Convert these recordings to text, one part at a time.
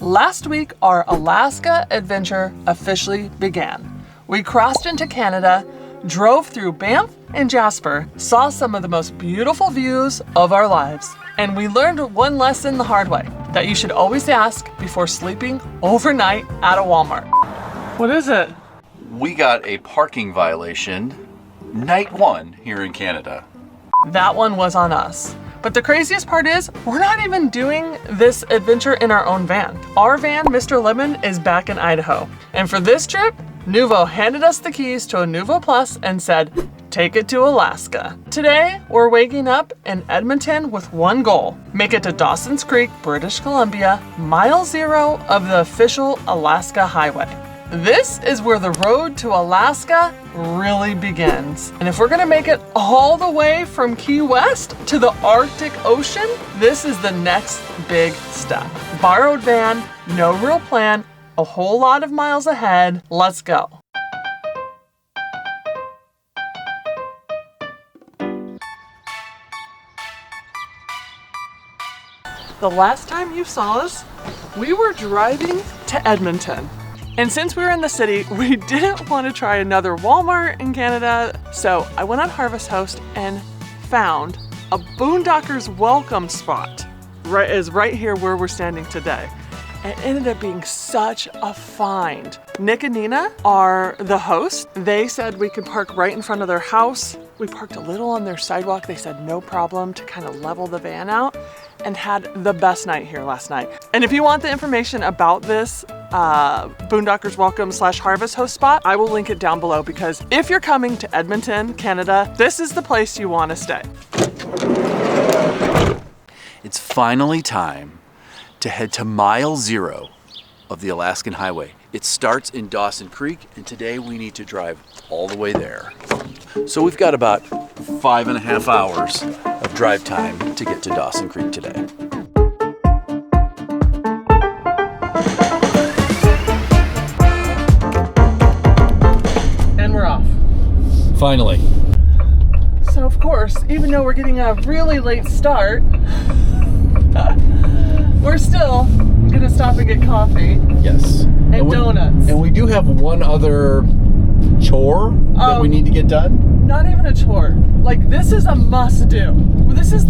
Last week, our Alaska adventure officially began. We crossed into Canada, drove through Banff and Jasper, saw some of the most beautiful views of our lives, and we learned one lesson the hard way, that you should always ask before sleeping overnight at a Walmart. What is it? We got a parking violation night one here in Canada. That one was on us. But the craziest part is, we're not even doing this adventure in our own van. Our van, Mr. Lemon, is back in Idaho. And for this trip, Nuvo handed us the keys to a Nuvo Plus and said, take it to Alaska. Today, we're waking up in Edmonton with one goal: make it to Dawson's Creek, British Columbia, mile 0 of the official Alaska Highway. This is where the road to Alaska really begins. And if we're gonna make it all the way from Key West to the Arctic Ocean, this is the next big step. Borrowed van, no real plan, a whole lot of miles ahead. Let's go. The last time you saw us, we were driving to Edmonton. And since we were in the city, we didn't want to try another Walmart in Canada. So I went on Harvest Host and found a Boondockers welcome spot. Right here where we're standing today. It ended up being such a find. Nick and Nina are the hosts. They said we could park right in front of their house. We parked a little on their sidewalk. They said no problem to kind of level the van out, and had the best night here last night. And if you want the information about this Boondockers Welcome / Harvest Host spot, I will link it down below, because if you're coming to Edmonton, Canada, this is the place you want to stay. It's finally time to head to mile 0 of the Alaskan Highway. It starts in Dawson Creek, and today we need to drive all the way there. So we've got about 5.5 hours of drive time to get to Dawson Creek today. And we're off. Finally. So of course, even though we're getting a really late start, we're still gonna stop and get coffee. Yes. And donuts. And we do have one other chore that we need to get done. Not even a chore. Like, this is a must do. This is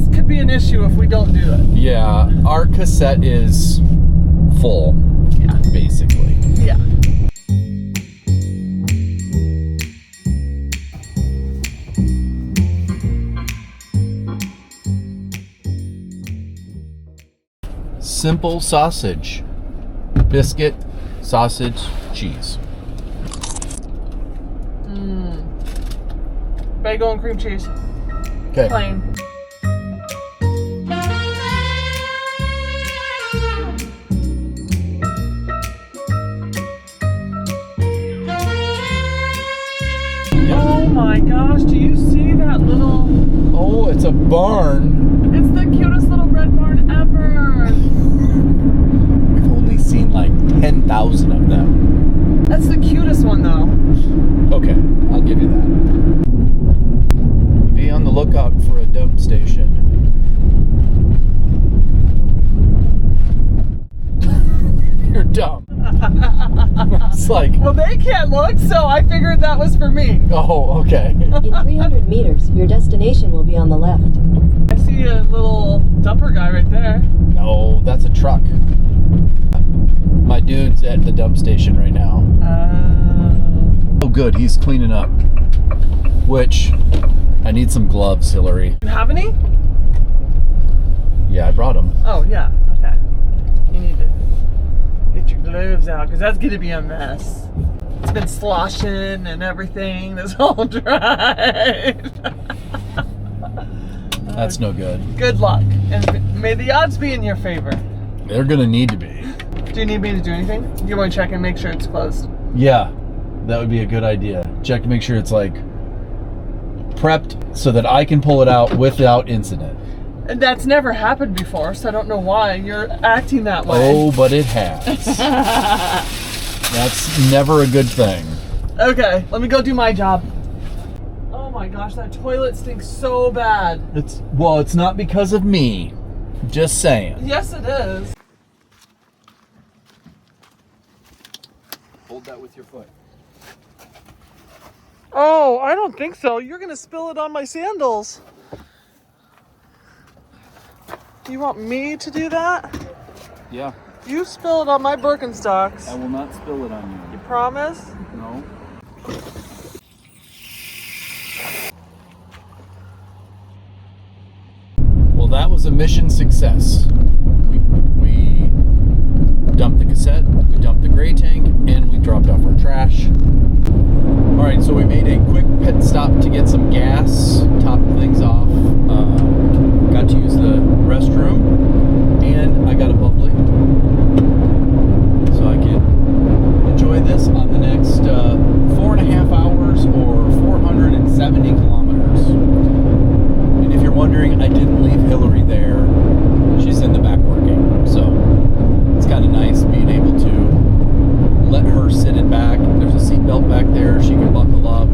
could be an issue if we don't do it. Yeah, our cassette is full. Yeah. Basically. Yeah. Simple sausage. Biscuit, sausage, cheese. Bagel and cream cheese. Okay. Plain. Oh my gosh, do you see that little... Oh, it's a barn. It's the cutest little red barn ever. We've only seen like 10,000 of them. That's the cutest one though. Okay, I'll give you that. Be on the lookout for a dump station. You're dumb. It's like... Well, they can't look, so I figured that was for me. Oh, okay. In 300 meters, your destination will be on the left. I see a little dumper guy right there. No, that's a truck. My dude's at the dump station right now. Oh good, he's cleaning up. Which, I need some gloves, Hillary. You have any? Yeah, I brought them. Oh, yeah, okay. You need to get your gloves out, because that's going to be a mess. It's been sloshing and everything this whole drive. That's no good. Good luck, and may the odds be in your favor. They're gonna need to be. Do you need me to do anything? You want to check and make sure it's closed? Yeah, that would be a good idea. Check to make sure it's like prepped so that I can pull it out without incident. And that's never happened before, so I don't know why you're acting that way. Oh, but it has. That's never a good thing. Okay, let me go do my job. Oh my gosh, that toilet stinks so bad. Well, it's not because of me. Just saying. Yes, it is. Hold that with your foot. Oh, I don't think so. You're gonna spill it on my sandals. You want me to do that? Yeah. You spill it on my Birkenstocks. I will not spill it on You promise? you. No. Well, that was a mission success. We dumped the cassette, we dumped the gray tank, and we dropped off our trash. All right, so we made a quick pit stop to get some gas, top things off. Got to use the restroom, and I got a bubbly, so I can enjoy this on the next 4.5 hours or 470 kilometers. And if you're wondering, I didn't leave Hillary there. She's in the back working, so it's kind of nice being able to let her sit in back. There's a seat belt back there. She can buckle up.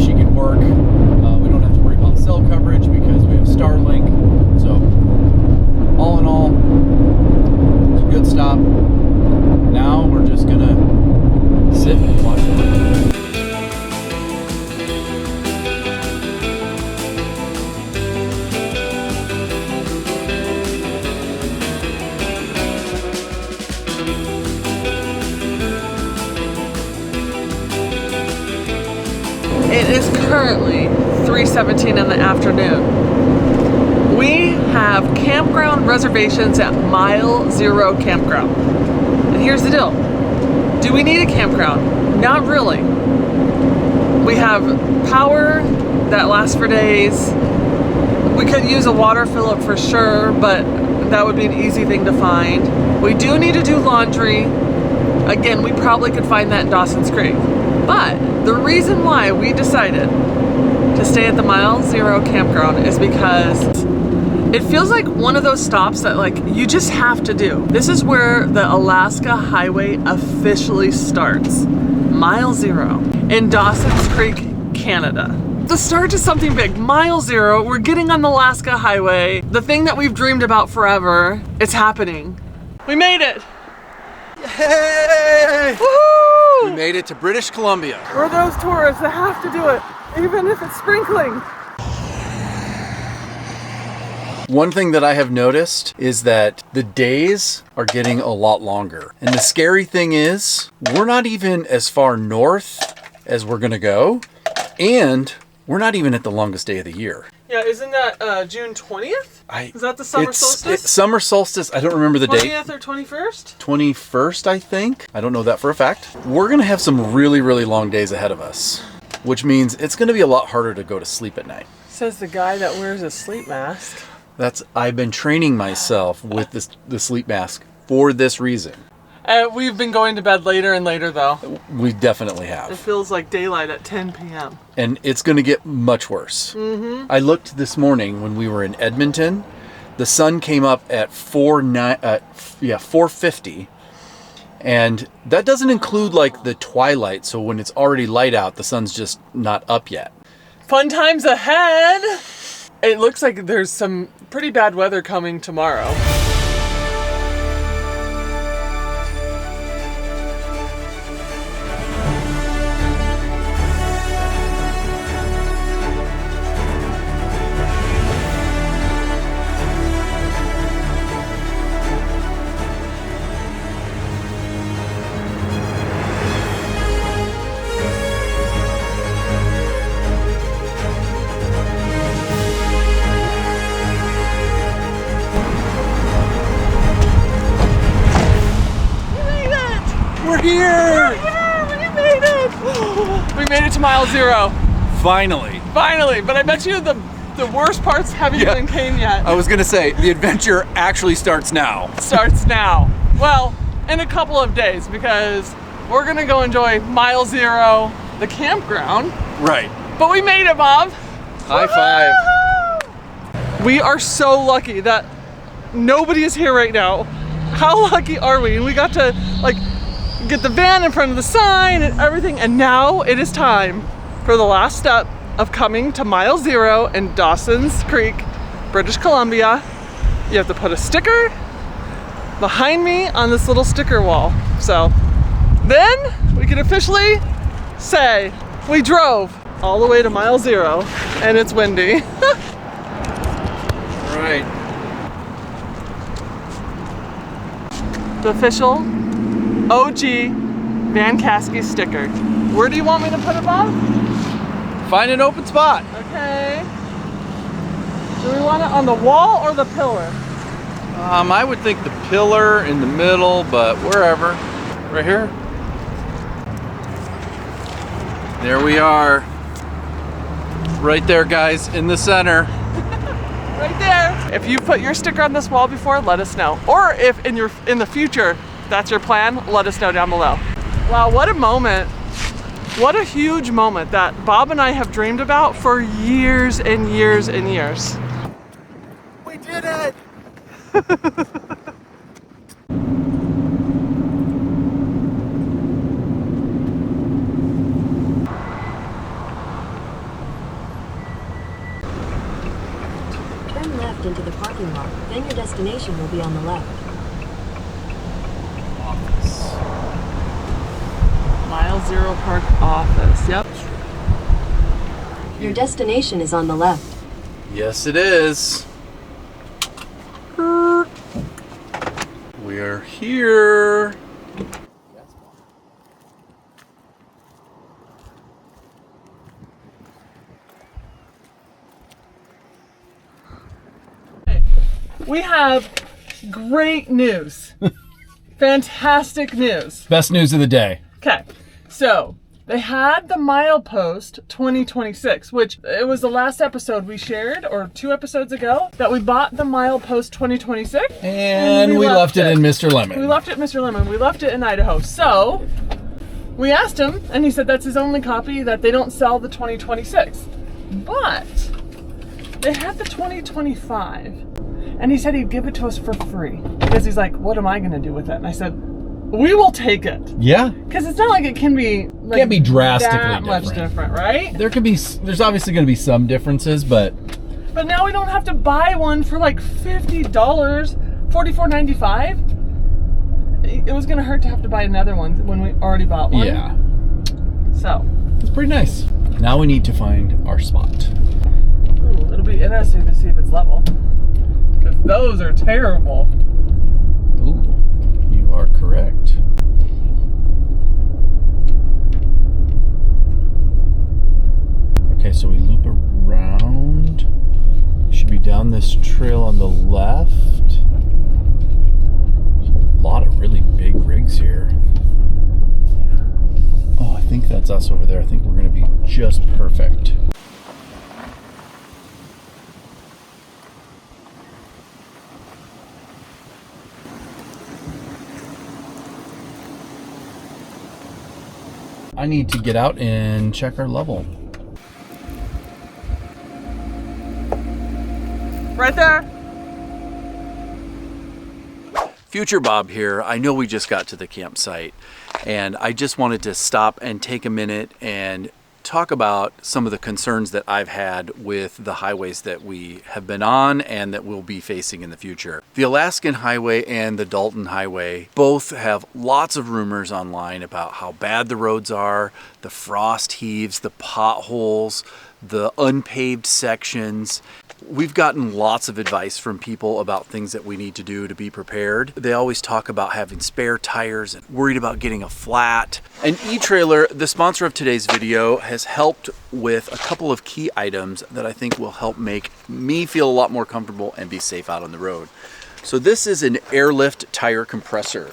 She can work. We don't have to worry about cell coverage because we have Starlink. So all in all, it's a good stop. Now we're just gonna sit and watch it. It is currently 3:17 in the afternoon. We have campground reservations at Mile Zero Campground. And here's the deal. Do we need a campground? Not really. We have power that lasts for days. We could use a water fill up for sure, but that would be an easy thing to find. We do need to do laundry. Again, we probably could find that in Dawson's Creek. But the reason why we decided to stay at the Mile Zero Campground is because it feels like one of those stops that like you just have to do. This is where the Alaska Highway officially starts. Mile Zero in Dawson's Creek, Canada. The start to something big. Mile Zero, we're getting on the Alaska Highway. The thing that we've dreamed about forever, it's happening. We made it. Hey! Woohoo! We made it to British Columbia. We're those tourists that have to do it, even if it's sprinkling. One thing that I have noticed is that the days are getting a lot longer. And the scary thing is, we're not even as far north as we're gonna go, and we're not even at the longest day of the year. Yeah, isn't that June 20th? Is that the summer solstice? It's summer solstice. I don't remember the date. 20th or 21st? 21st, I think. I don't know that for a fact. We're gonna have some really, really long days ahead of us, which means it's gonna be a lot harder to go to sleep at night. Says the guy that wears a sleep mask. I've been training myself with the sleep mask for this reason. We've been going to bed later and later though. We definitely It have. feels like daylight at 10 p.m. And it's going to get much worse. Mm-hmm. I looked this morning when we were in Edmonton. The sun came up at 4:50. And that doesn't include like the twilight. So when it's already light out, the sun's just not up yet. Fun times ahead! It looks like there's some pretty bad weather coming tomorrow. We're here! We made it! We made it to Mile Zero. Finally. Finally, but I bet you the worst parts haven't even came yet. I was going to say, the adventure actually starts now. Starts now. Well, in a couple of days, because we're gonna go enjoy Mile Zero, the campground. Right. But we made it, Bob. High five. We are so lucky that nobody is here right now. How lucky are we? And we got to like get the van in front of the sign and everything, and now it is time for the last step of coming to Mile Zero in Dawson's Creek, British Columbia. you have to put a sticker behind me on this little sticker wall. So then we can officially say we drove all the way to mile 0 and it's windy. Right. The official OG Vancaskeys sticker. Where do you want me to put it, Bob? Find an open spot. Okay. Do we want it on the wall or the pillar? I would think the pillar in the middle, but wherever. Right here. There we are. Right there, guys, in the center. Right there. If you put your sticker on this wall before, let us know. Or if in the future that's your plan, let us know down below. Wow, what a moment. What a huge moment that Bob and I have dreamed about for years and years and years. We did it! Turn left into the parking lot, then your destination will be on the left. Mile 0 Park office, yep. Your destination is on the left. Yes, it is. We are here. We have great news. Fantastic news. Best news of the day. Okay, so they had the milepost 2026, which it was the last episode we shared, or 2 episodes ago, that we bought the milepost 2026. And we left it in Mr. Lemon. We left it, Mr. Lemon. We left it in Idaho. So we asked him, and he said that's his only copy, that they don't sell the 2026. But they had the 2025. And he said he'd give it to us for free. Because he's like, what am I going to do with it? And I said, we will take it. Yeah. Because it's not like it can be like Can't be drastically that much different, right? There's obviously going to be some differences, but But now we don't have to buy one for like $50, $44.95. It was going to hurt to have to buy another one when we already bought one. yeah, So, it's pretty nice. Now we need to find our spot. ooh, it'll be interesting to see if it's level. Because those are terrible. Ooh, you are correct. Okay, so we loop around. Should be down this trail on the left. There's a lot of really big rigs here. Oh, I think that's us over there. I think we're going to be just perfect. I need to get out and check our level. Right there. Future Bob here. I know we just got to the campsite and I just wanted to stop and take a minute and talk about some of the concerns that I've had with the highways that we have been on and that we'll be facing in the future. The Alaskan Highway and the Dalton Highway both have lots of rumors online about how bad the roads are, the frost heaves, the potholes, the unpaved sections. We've gotten lots of advice from people about things that we need to do to be prepared. They always talk about having spare tires and worried about getting a flat. And E-Trailer, the sponsor of today's video, has helped with a couple of key items that I think will help make me feel a lot more comfortable and be safe out on the road. So this is an airlift tire compressor.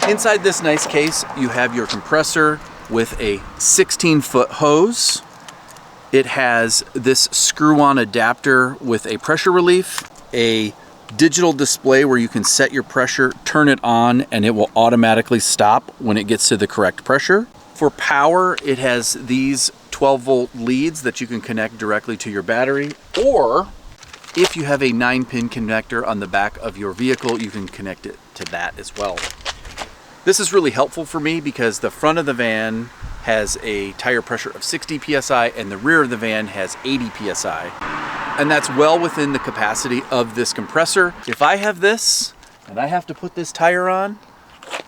Inside this nice case, you have your compressor with a 16-foot hose. It has this screw-on adapter with a pressure relief, a digital display where you can set your pressure, turn it on, and it will automatically stop when it gets to the correct pressure. For power, it has these 12-volt leads that you can connect directly to your battery, or if you have a 9-pin connector on the back of your vehicle, you can connect it to that as well. This is really helpful for me because the front of the van has a tire pressure of 60 psi and the rear of the van has 80 psi. and that's well within the capacity of this compressor. If I have this and I have to put this tire on,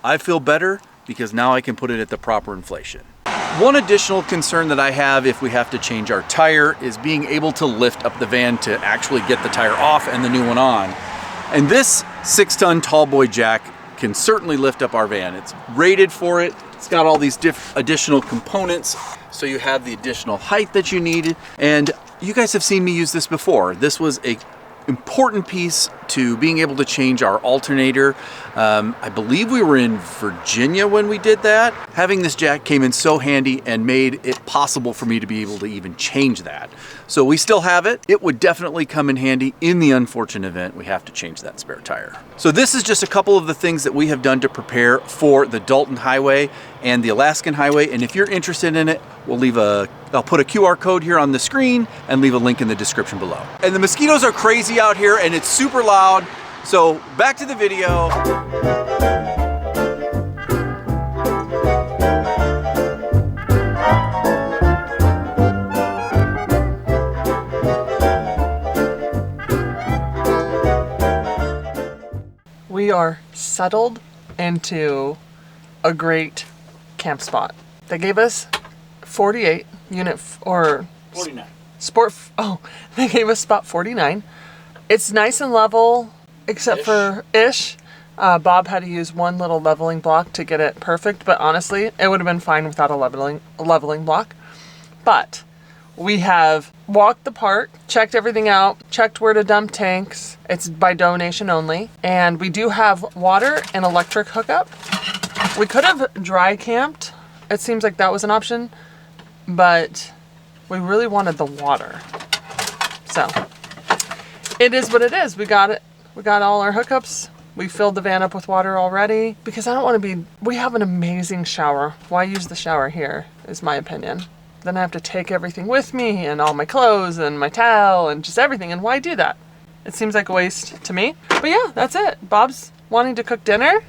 I feel better because now I can put it at the proper inflation. One additional concern that I have if we have to change our tire is being able to lift up the van to actually get the tire off and the new one on. And this 6-ton tall boy jack can certainly lift up our van. It's rated for it. It's got all these additional components, so you have the additional height that you needed. And you guys have seen me use this before. This was an important piece to being able to change our alternator. I believe we were in Virginia when we did that. Having this jack came in so handy and made it possible for me to be able to even change that. So we still have it. It would definitely come in handy in the unfortunate event we have to change that spare tire. So this is just a couple of the things that we have done to prepare for the Dalton Highway and the Alaskan Highway. And if you're interested in it, I'll put a QR code here on the screen and leave a link in the description below. And the mosquitoes are crazy out here and it's super loud. So back to the video. We are settled into a great camp spot. They gave us 48 unit or 49. They gave us spot 49. It's nice and level, except for ish. Bob had to use one little leveling block to get it perfect, but honestly, it would have been fine without a leveling block. But we have walked the park, checked everything out, checked where to dump tanks. It's by donation only. And we do have water and electric hookup. We could have dry camped. It seems like that was an option, but we really wanted the water. So it is what it is. We got it. We got all our hookups. We filled the van up with water already because I don't want to we have an amazing shower. Why use the shower here is my opinion. Then I have to take everything with me and all my clothes and my towel and just everything. And why do that? It seems like a waste to me. But yeah, that's it. Bob's wanting to cook dinner.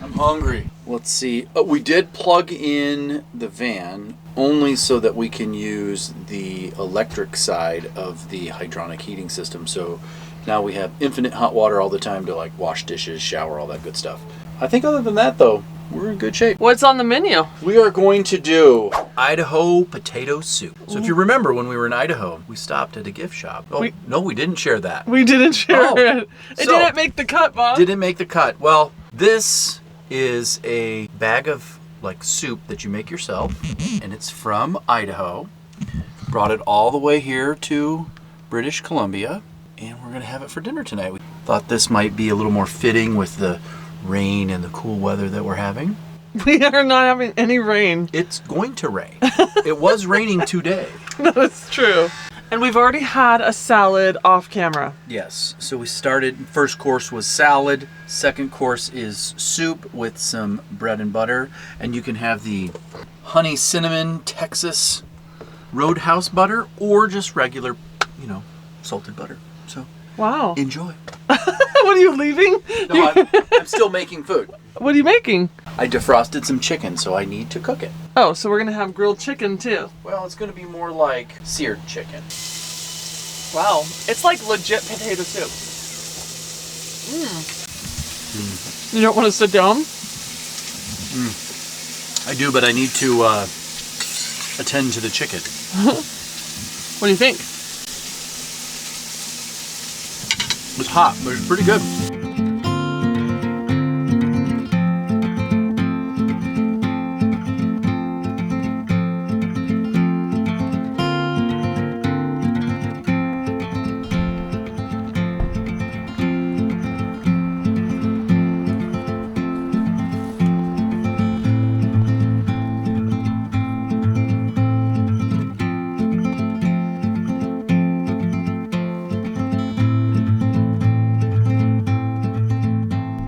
I'm hungry. Let's see. We did plug in the van only so that we can use the electric side of the hydronic heating system. So now we have infinite hot water all the time to like wash dishes, shower, all that good stuff. I think other than that though, we're in good shape. What's on the menu? We are going to do Idaho potato soup. So if you remember when we were in Idaho, we stopped at a gift shop. Oh, no, we didn't share that. We didn't share it. It didn't make the cut, Bob. Didn't make the cut. Well, this is a bag of like soup that you make yourself, and it's from Idaho. Brought it all the way here to British Columbia, and we're gonna have it for dinner tonight. We thought this might be a little more fitting with the rain and the cool weather that we're having. We are not having any rain. It's going to rain. It was raining today. That's true. And we've already had a salad off camera. Yes, so we started, first course was salad, second course is soup with some bread and butter, and you can have the honey cinnamon Texas Roadhouse butter or just regular, salted butter. So, wow. Enjoy. What are you leaving? No, I'm still making food. What are you making? I defrosted some chicken, so I need to cook it. Oh, so we're going to have grilled chicken too. Well, it's going to be more like seared chicken. Wow. It's like legit potato soup. You don't want to sit down? I do, but I need to attend to the chicken. What do you think? It was hot, but it's pretty good.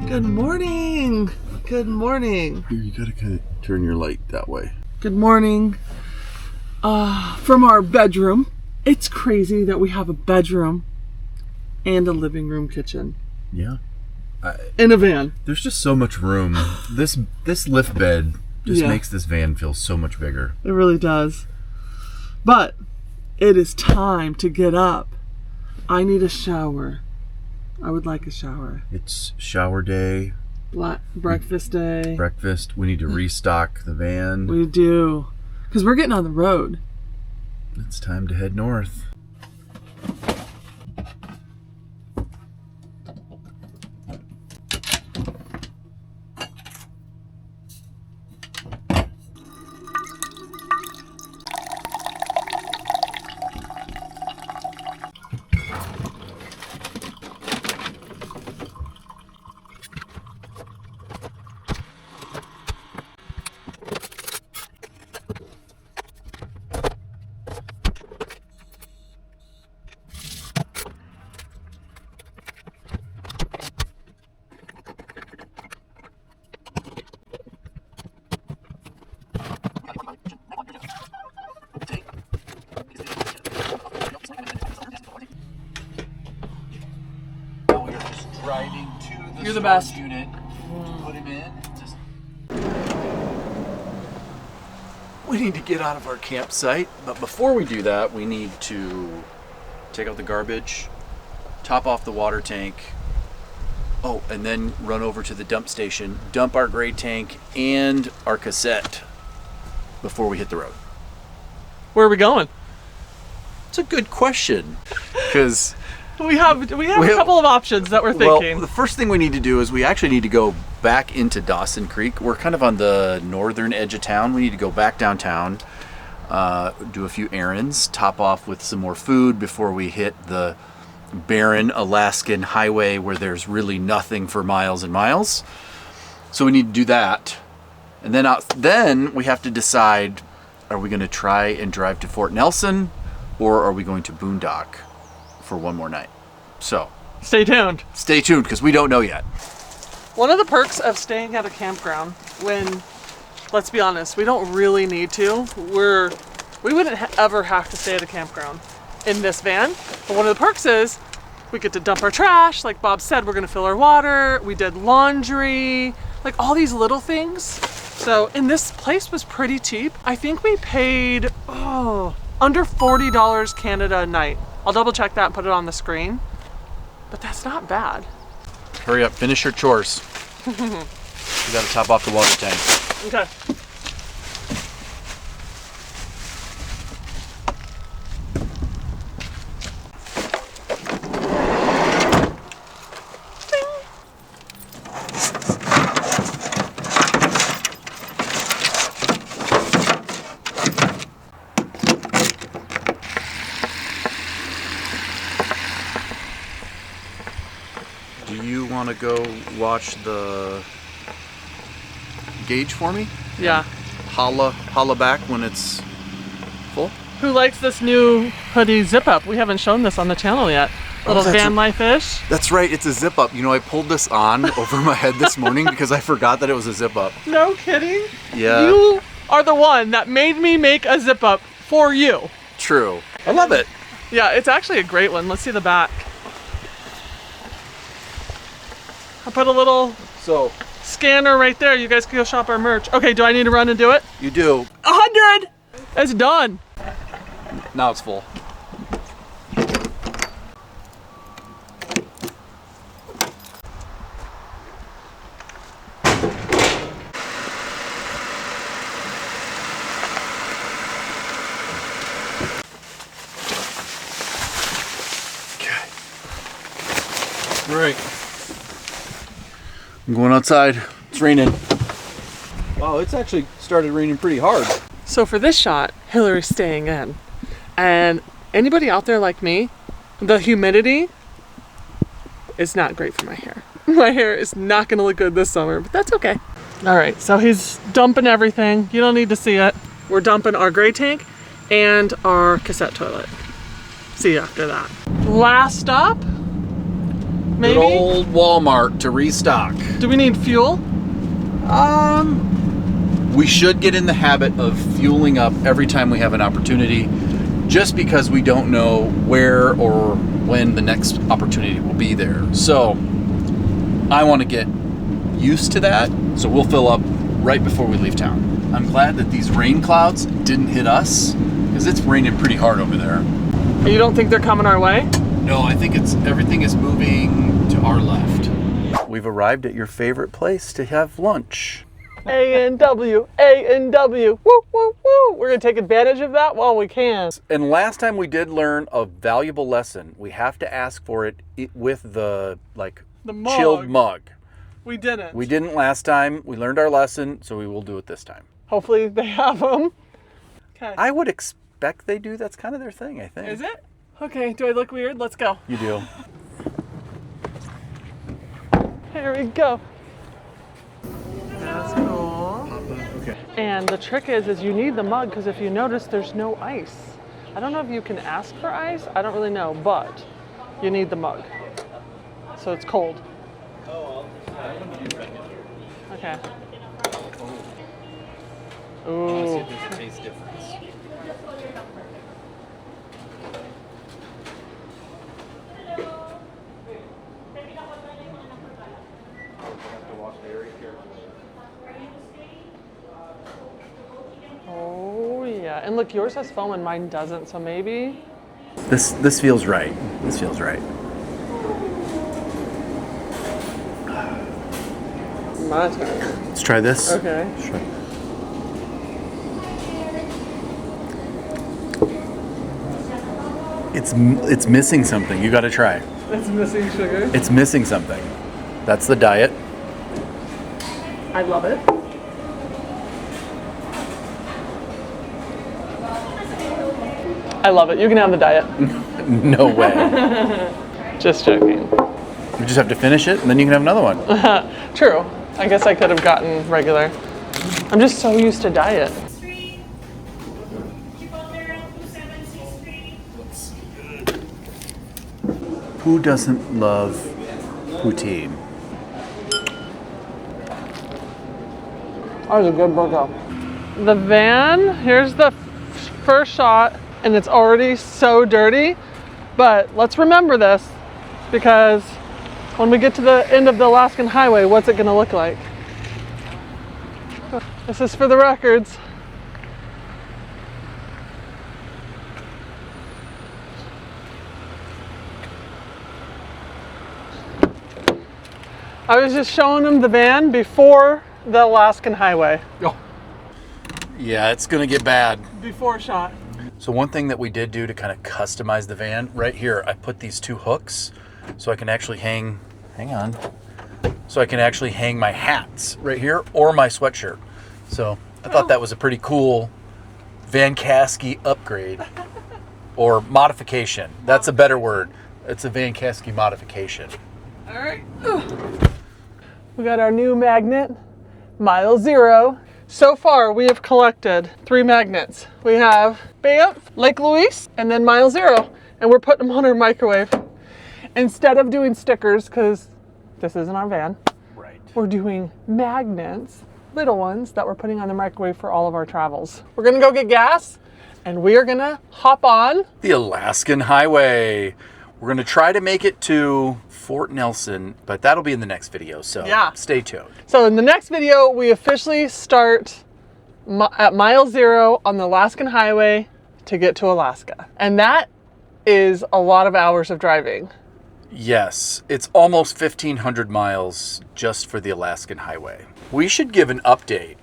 Good morning. Good morning. Here, you gotta kind of turn your light that way. Good morning. From our bedroom. It's crazy that we have a bedroom and a living room kitchen Yeah. in a van. There's just so much room. This lift bed just Yeah. makes this van feel so much bigger. It really does. But it is time to get up I need a shower. I would like a shower. It's shower day. Breakfast day. Breakfast. We need to restock the van. We do. Because we're getting on the road. It's time to head north. Driving to the You're the best unit. Put him in. We need to get out of our campsite, but before we do that, we need to take out the garbage, top off the water tank. Oh, and then run over to the dump station, dump our gray tank and our cassette before we hit the road. Where are we going? It's a good question, because We have a couple of options that we're thinking. Well, the first thing we need to do is we actually need to go back into Dawson Creek. We're kind of on the northern edge of town. We need to go back downtown, do a few errands, top off with some more food before we hit the barren Alaskan highway where there's really nothing for miles and miles. So we need to do that. And then we have to decide, are we going to try and drive to Fort Nelson, or are we going to Boondock for one more night? So Stay tuned. Stay tuned, because we don't know yet. One of the perks of staying at a campground, when, let's be honest, we don't really need to. We wouldn't ever have to stay at a campground in this van. But one of the perks is we get to dump our trash. Like Bob said, we're gonna fill our water. We did laundry, like all these little things. So, and this place was pretty cheap. I think we paid, under $40 Canada a night. I'll double check that and put it on the screen. But that's not bad. Hurry up, finish your chores. We gotta top off the water tank. Okay. Do you want to go watch the gauge for me? Yeah. Holla back when it's full? Who likes this new hoodie zip up? We haven't shown this on the channel yet. Little van life-ish. That's right, it's a zip up. You know, I pulled this on over my head this morning because I forgot that it was a zip up. No kidding? Yeah. You are the one that made me make a zip up for you. True. I love it. Yeah, it's actually a great one. Let's see the back. I put a little scanner right there. You guys can go shop our merch. Okay, do I need to run and do it? You do. 100! It's done. Now it's full. Okay. All right. I'm going outside. It's raining. Wow, it's actually started raining pretty hard. So for this shot, Hillary's staying in. And anybody out there like me, the humidity is not great for my hair. My hair is not gonna look good this summer, but that's okay. All right, so he's dumping everything. You don't need to see it. We're dumping our gray tank and our cassette toilet. See you after that. Last stop, maybe? Good old Walmart to restock. Do we need fuel? We should get in the habit of fueling up every time we have an opportunity, just because we don't know where or when the next opportunity will be there. So I want to get used to that, so we'll fill up right before we leave town. I'm glad that these rain clouds didn't hit us, because it's raining pretty hard over there. You don't think they're coming our way? No, I think everything is moving to our left. We've arrived at your favorite place to have lunch. A&W, A&W, woo, woo, woo. We're gonna take advantage of that while we can. And last time we did learn a valuable lesson. We have to ask for it with the chilled mug. We didn't. We didn't last time. We learned our lesson, so we will do it this time. Hopefully they have them. Okay. I would expect they do. That's kind of their thing, I think. Is it? Okay, do I look weird? Let's go. You do. Here we go. That's cool. Okay. And the trick is you need the mug because if you notice, there's no ice. I don't know if you can ask for ice. I don't really know, but you need the mug. So it's cold. Okay. Ooh. See if there's a taste difference. Oh yeah, and look, yours has foam and mine doesn't, so maybe. This feels right. This feels right. My turn. Let's try this. Okay. Sure. It's missing something. You got to try. It's missing sugar. It's missing something. That's the diet. I love it. I love it. You can have the diet. No way. Just joking. We just have to finish it, and then you can have another one. True. I guess I could have gotten regular. I'm just so used to diet. Who doesn't love poutine? That was a good burger. The van, here's the first shot, and it's already so dirty. But let's remember this, because when we get to the end of the Alaskan Highway, what's it gonna look like? This is for the records. I was just showing them the van before the Alaskan Highway. Oh. Yeah, it's gonna get bad. Before shot. So one thing that we did do to kind of customize the van, right here, I put these two hooks so I can actually hang my hats right here or my sweatshirt. So I thought that was a pretty cool Vancaskeys upgrade or modification. That's a better word. It's a Vancaskeys modification. All right. We got our new magnet, Mile Zero. So far, we have collected 3 magnets. We have Banff, Lake Louise, and then Mile Zero. And we're putting them on our microwave. Instead of doing stickers, because this isn't our van, Right. we're doing magnets, little ones that we're putting on the microwave for all of our travels. We're gonna go get gas, and we are gonna hop on The Alaskan Highway. We're gonna try to make it to Fort Nelson, but that'll be in the next video, so Yeah. stay tuned. So in the next video, we officially start at Mile Zero on the Alaskan Highway to get to Alaska. And that is a lot of hours of driving. Yes, it's almost 1,500 miles just for the Alaskan Highway. We should give an update.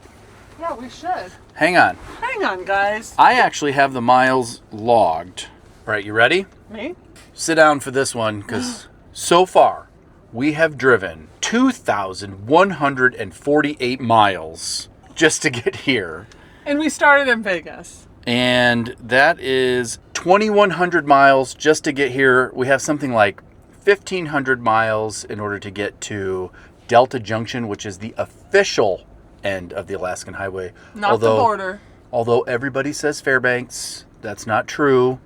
Yeah, we should. Hang on. Hang on, guys. I actually have the miles logged. All right, you ready? Me? Sit down for this one, because so far we have driven 2,148 miles just to get here. And we started in Vegas. And that is 2,100 miles just to get here. We have something like 1,500 miles in order to get to Delta Junction, which is the official end of the Alaskan Highway. Not the border. Although everybody says Fairbanks, that's not true.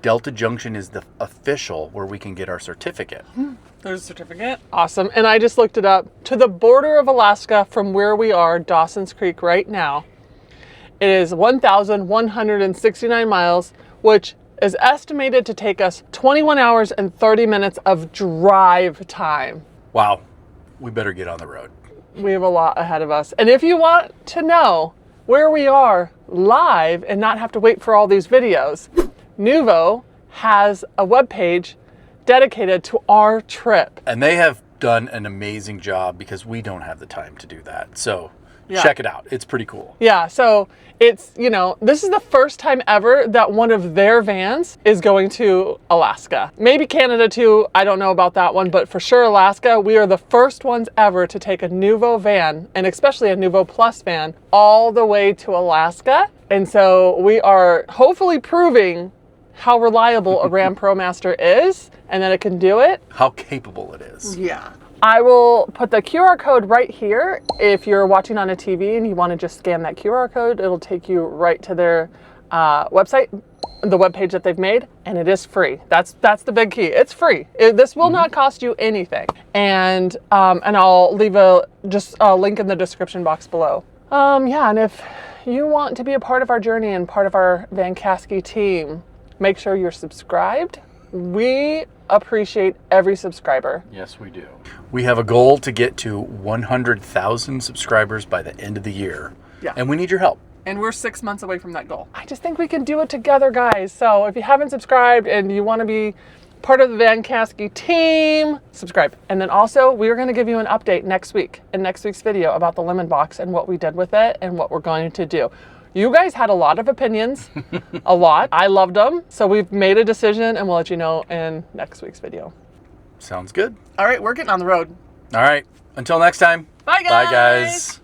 Delta Junction is the official where we can get our certificate. There's a certificate. Awesome. And I just looked it up. To the border of Alaska from where we are, Dawson's Creek right now, it is 1,169 miles, which is estimated to take us 21 hours and 30 minutes of drive time. Wow, we better get on the road. We have a lot ahead of us. And if you want to know where we are live and not have to wait for all these videos, Nuvo has a webpage dedicated to our trip. And they have done an amazing job because we don't have the time to do that. So Yeah. check it out. It's pretty cool. Yeah, so it's, you know, this is the first time ever that one of their vans is going to Alaska. Maybe Canada too, I don't know about that one, but for sure Alaska, we are the first ones ever to take a Nuvo van, and especially a Nuvo Plus van, all the way to Alaska. And so we are hopefully proving how reliable a Ram ProMaster is and that it can do it. How capable it is. Yeah. I will put the QR code right here. If you're watching on a TV and you want to just scan that QR code, it'll take you right to their website, the webpage that they've made, and it is free. That's the big key. It's free. This will not cost you anything. And I'll leave a link in the description box below. Yeah, and if you want to be a part of our journey and part of our Vancaskeys team, make sure you're subscribed. We appreciate every subscriber. Yes, we do. We have a goal to get to 100,000 subscribers by the end of the year. Yeah. And we need your help. And we're 6 months away from that goal. I just think we can do it together, guys. So if you haven't subscribed and you want to be part of the Vancaskeys team, subscribe. And then also, we are going to give you an update next week, in next week's video, about the lemon box and what we did with it and what we're going to do. You guys had a lot of opinions, a lot. I loved them. So we've made a decision and we'll let you know in next week's video. Sounds good. All right, we're getting on the road. All right. Until next time. Bye, guys. Bye, guys.